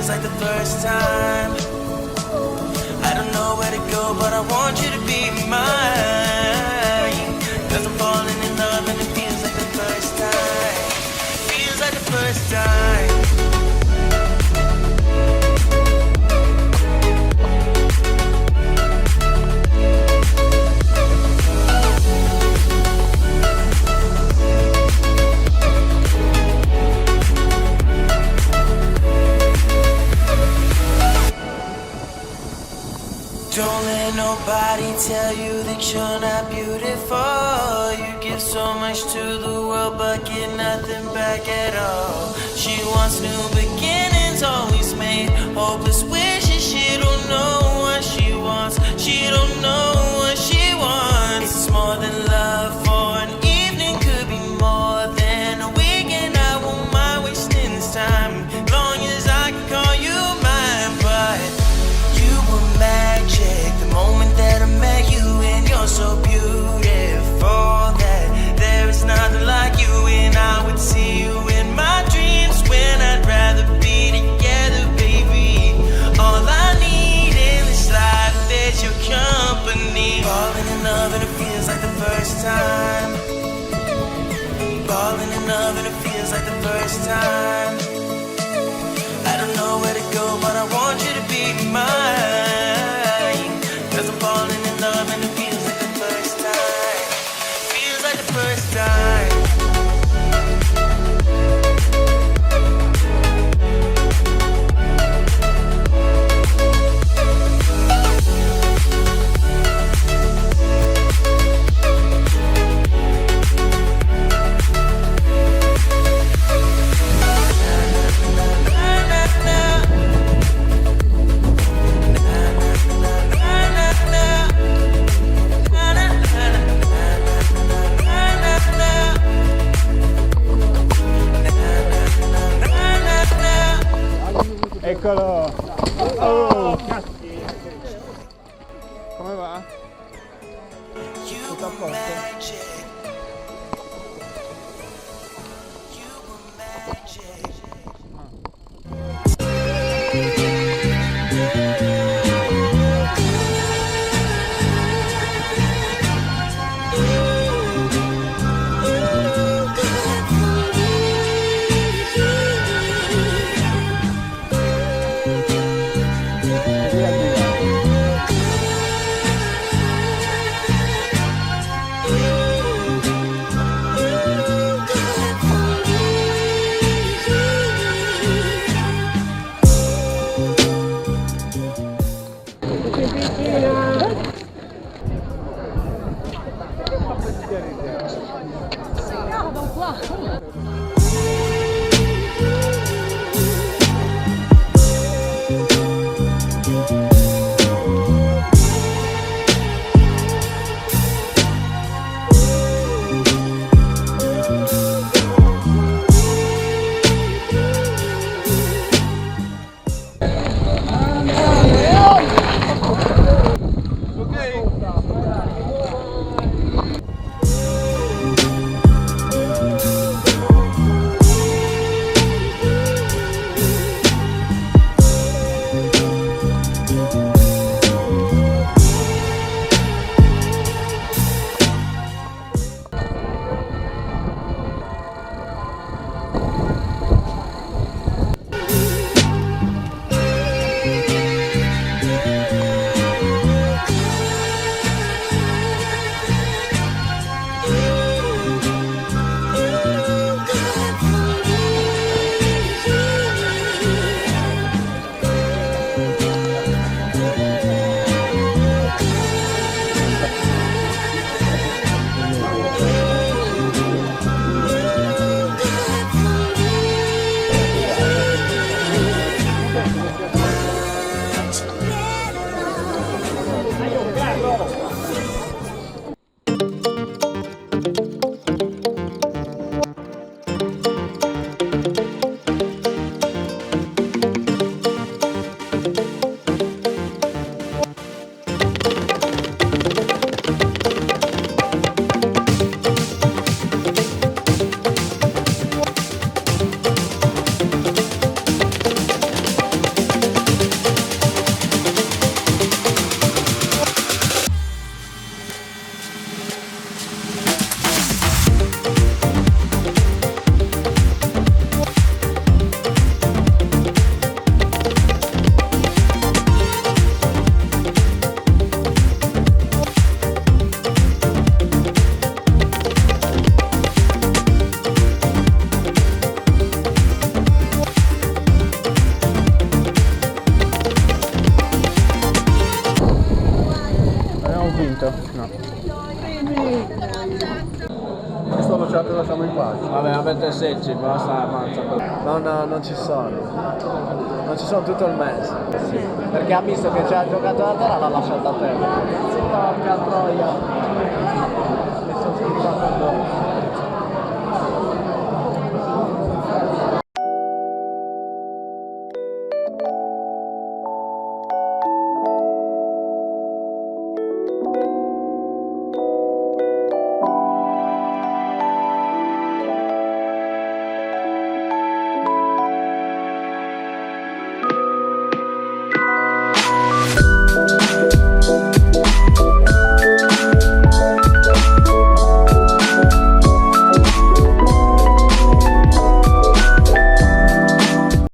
feels like the first time. I don't know where to go, but I want you to be mine. Cause I'm falling in love and it feels like the first time. Feels like the first time. Don't let nobody tell you that you're not beautiful. You give so much to the world but get nothing back at all. She wants new beginnings, always made hopeless wishes. She don't know what she wants, she don't know what she wants. It's more than love for an evening, could be more than a weekend. I won't mind wasting this time, long as I can call you mine. But you were magic the moment that I met you, and you're so beautiful that there is nothing like you. And I would see you in my dreams when I'd rather be together, baby. All I need in this life is your company. Falling in love and it feels like the first time. Falling in love and it feels like the first time. I don't know where to go, but I want you to be mine. Cause I'm falling in love and it feels like the first time. Feels like the first time. Eccolo! Oh, cazzo! Come va? Tutto a posto? Questo lo chat lasciamo in pace. Vabbè, avete secci, basta la pancia. No, non ci sono. Non ci sono tutto il mese. Sì. Perché ha visto che c'era giocato la terra, l'ha lasciata a te. Porca troia. Mi sono schizzato addosso.